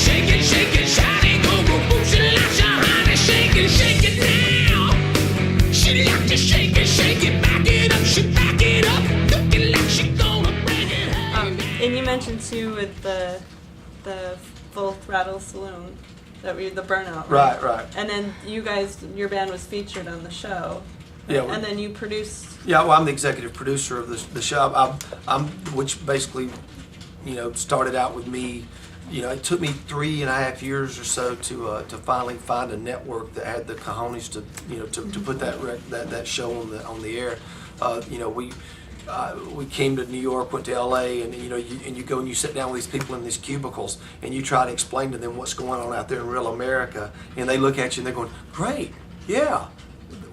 shake it, shake it, shiny, go, go, boom, she likes your honey, shake it now. She like to shake it, back it up, she back it up, looking like she gonna bring it home. And you mentioned too with the Full Throttle Saloon, that were the Burnout, right? Right. And then you guys, your band was featured on the show. Yeah. And then you produced. Yeah, well, I'm the executive producer of the show. Which basically, started out with me. It took me 3.5 years or so to finally find a network that had the cojones to put that show on the air. We came to New York, went to LA, and you go and you sit down with these people in these cubicles, and you try to explain to them what's going on out there in real America, and they look at you and they're going, "Great, yeah,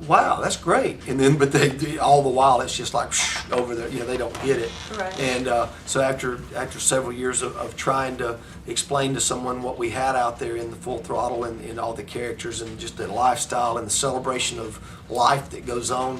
wow, that's great." And then, but they all the while it's just like over there, they don't get it. Right. And so after several years of trying to explain to someone what we had out there in the Full Throttle and all the characters and just the lifestyle and the celebration of life that goes on,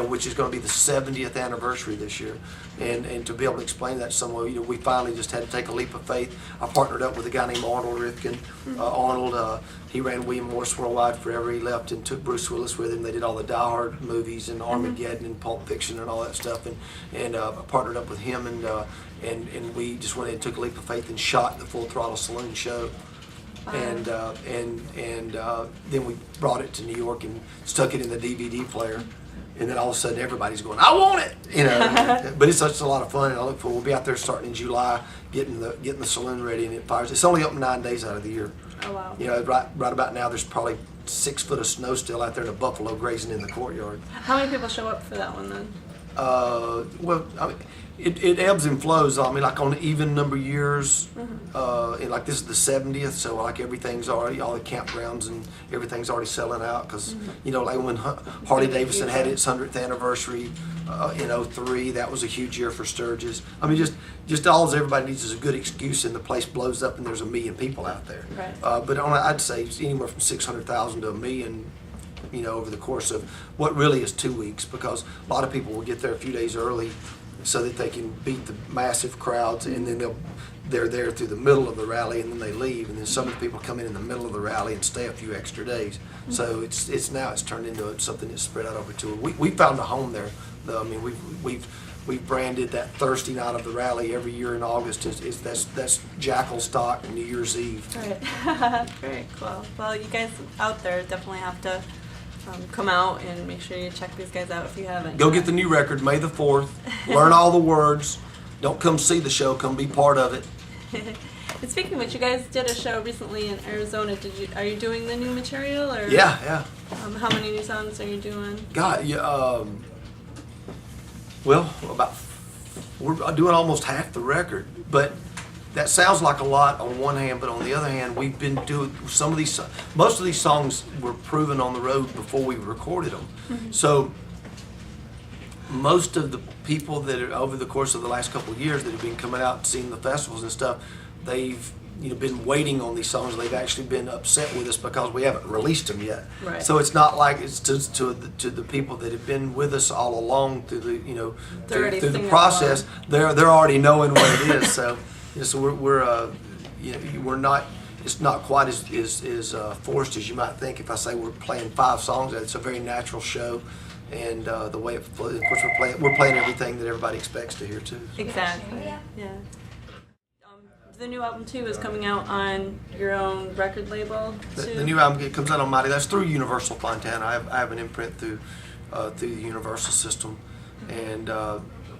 which is going to be the 70th anniversary this year, and to be able to explain that to someone, we finally just had to take a leap of faith. I partnered up with a guy named Arnold Rifkin. Arnold, he ran William Morris Worldwide forever. He left and took Bruce Willis with him. They did all the Die Hard movies and Armageddon and Pulp Fiction and all that stuff, and I partnered up with him, and we just went and took a leap of faith and shot the Full Throttle Saloon show. Wow. And then we brought it to New York and stuck it in the DVD player, and then all of a sudden everybody's going, "I want it!" But it's such a lot of fun, and I look forward. We'll be out there starting in July, getting the saloon ready, and it fires. It's only open 9 days out of the year. Oh wow! Right about now, there's probably 6 foot of snow still out there in a buffalo grazing in the courtyard. How many people show up for that one then? Well, I mean, it ebbs and flows. I mean, like on even number years, and like this is the 70th, so like everything's already, all the campgrounds and everything's already selling out, because like when Harley Davidson had its 100th anniversary in '03, that was a huge year for Sturgis. I mean, just all everybody needs is a good excuse, and the place blows up, and there's 1 million people out there. Right. But I'd say anywhere from 600,000 to 1 million. Over the course of what really is 2 weeks, because a lot of people will get there a few days early so that they can beat the massive crowds, and then they're there through the middle of the rally, and then they leave, and then some of the people come in the middle of the rally and stay a few extra days. So it's now turned into something that's spread out over 2 weeks. We found a home there. I mean, we've branded that Thursday night of the rally every year in August that's Jackyl stock New Year's Eve. Right. Very cool. Well, you guys out there definitely have to come out and make sure you check these guys out if you haven't. Go get the new record, May the 4th. Learn all the words. Don't come see the show. Come be part of it. And speaking of which, you guys did a show recently in Arizona. Are you doing the new material? Or Yeah. How many new songs are you doing? God, yeah. Well, we're doing almost half the record, but that sounds like a lot on one hand, but on the other hand, we've been doing most of these songs were proven on the road before we recorded them. So most of the people that are over the course of the last couple of years that have been coming out and seeing the festivals and stuff, they've been waiting on these songs. They've actually been upset with us because we haven't released them yet. Right. So it's not like it's to the people that have been with us all along through the through the process. They're already knowing what it is. So we're not. It's not quite as forced as you might think if I say we're playing 5 songs. It's a very natural show, and the way it flows. Of course, we're playing everything that everybody expects to hear too. Exactly. Yeah. The new album too is coming out on your own record label too. The new album comes out on Mighty. That's through Universal Fontana. I have an imprint through the Universal system, and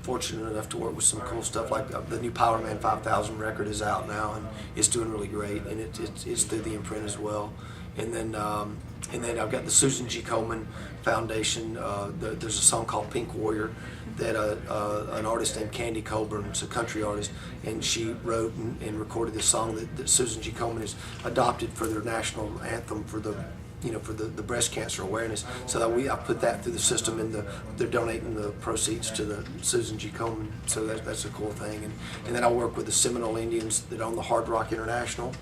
fortunate enough to work with some cool stuff like the new Power Man 5000 record is out now, and it's doing really great, and it's through the imprint as well. And then I've got the Susan G. Komen Foundation. There's a song called Pink Warrior that an artist named Candy Coburn, it's a country artist, and she wrote and recorded this song that Susan G. Komen has adopted for their national anthem for the breast cancer awareness. So that I put that through the system, and they're donating the proceeds to the Susan G. Komen. So that's a cool thing. And then I work with the Seminole Indians that own the Hard Rock International,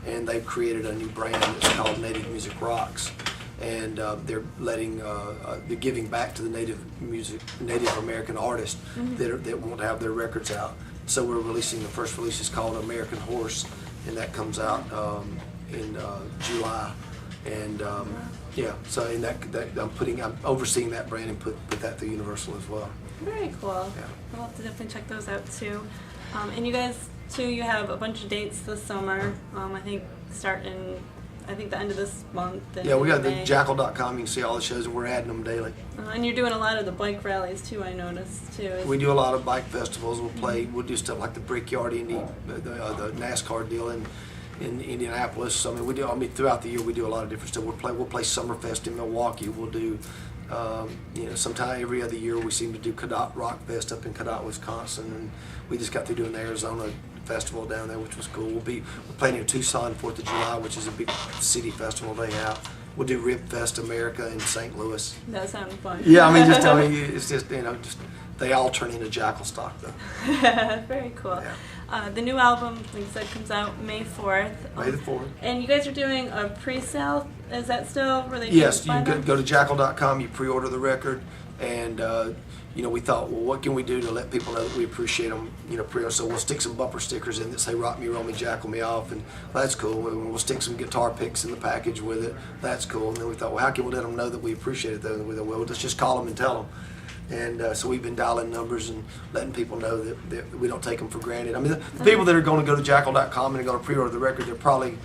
and they've created a new brand that's called Native Music Rocks. And they're giving back to the Native American artists that want to have their records out. So we're releasing, the first release is called American Horse, and that comes out in July. And yeah, so in that I'm overseeing that brand and put that through Universal as well. Very cool. Yeah. We'll have to definitely check those out too. And you guys too, you have a bunch of dates this summer. I think starting, I think the end of this month. Yeah, we got the May. Jackyl.com. You can see all the shows, and we're adding them daily. And you're doing a lot of the bike rallies too, I noticed too. We do a lot of bike festivals. We'll do stuff like the Brickyard Indy, the NASCAR deal in Indianapolis. I mean, throughout the year we do a lot of different stuff. We'll play Summerfest in Milwaukee. We'll do, sometime every other year we seem to do Cadott Rock Fest up in Cadott, Wisconsin, and we just got through doing the Arizona festival down there, which was cool. We're playing in Tucson 4th of July, which is a big city festival they have. We'll do Rib Fest America in St. Louis. That sounds fun. Yeah, I mean, it's just they all turn into Jackyl stock though. Very cool. Yeah. The new album, like I said, comes out May 4th. May the 4th. And you guys are doing a pre-sale. Is that still where they Yes, can you find can go them? to Jackyl.com, you pre-order the record, and we thought, well, what can we do to let people know that we appreciate them, pre-order. So we'll stick some bumper stickers in that say "Rock Me, Roll Me, Jackyl Me Off," and that's cool. And we'll stick some guitar picks in the package with it. That's cool. And then we thought, well, how can we let them know that we appreciate it? Though, we thought, well, let's just call them and tell them. And so we've been dialing numbers and letting people know that we don't take them for granted. I mean, the people that are going to go to Jackyl.com and are going to pre-order the record, they probably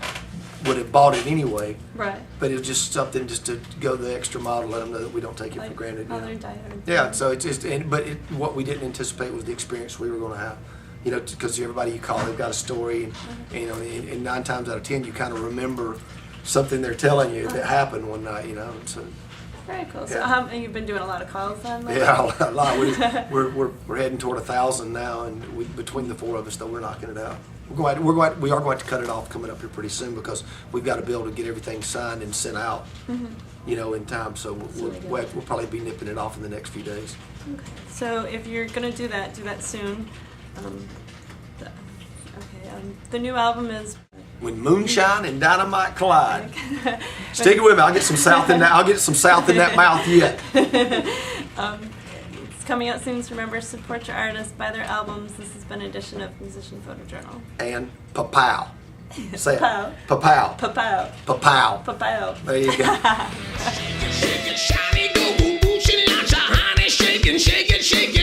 would have bought it anyway. Right. But it's just something just to go the extra mile to let them know that we don't take it for granted. Oh, they're diehard. Yeah, so it's just, what we didn't anticipate was the experience we were going to have. Because everybody you call, they've got a story, and 9 times out of 10, you kind of remember something they're telling you that happened one night, So, Very cool. So Yeah. You've been doing a lot of calls then? lately? yeah, a lot. We're heading toward 1,000 now, and between the 4 of us, though, we're knocking it out. We are going to cut it off coming up here pretty soon because we've got to be able to get everything signed and sent out, in time. So we'll probably be nipping it off in the next few days. Okay. So if you're gonna do that soon. The new album is. When Moonshine and Dynamite Collide. Stick it with me. I'll get some south in that. I'll get some south in that mouth yet. It's coming out soon, so remember, support your artists, buy their albums. This has been an edition of Musician Photojournal. And papow. Say it. Papow. Papow. Papow. Papow. Papow. There you go. Shake it, shiny, go, boom, boom, shake it, honey, shake it, shake it, shake it.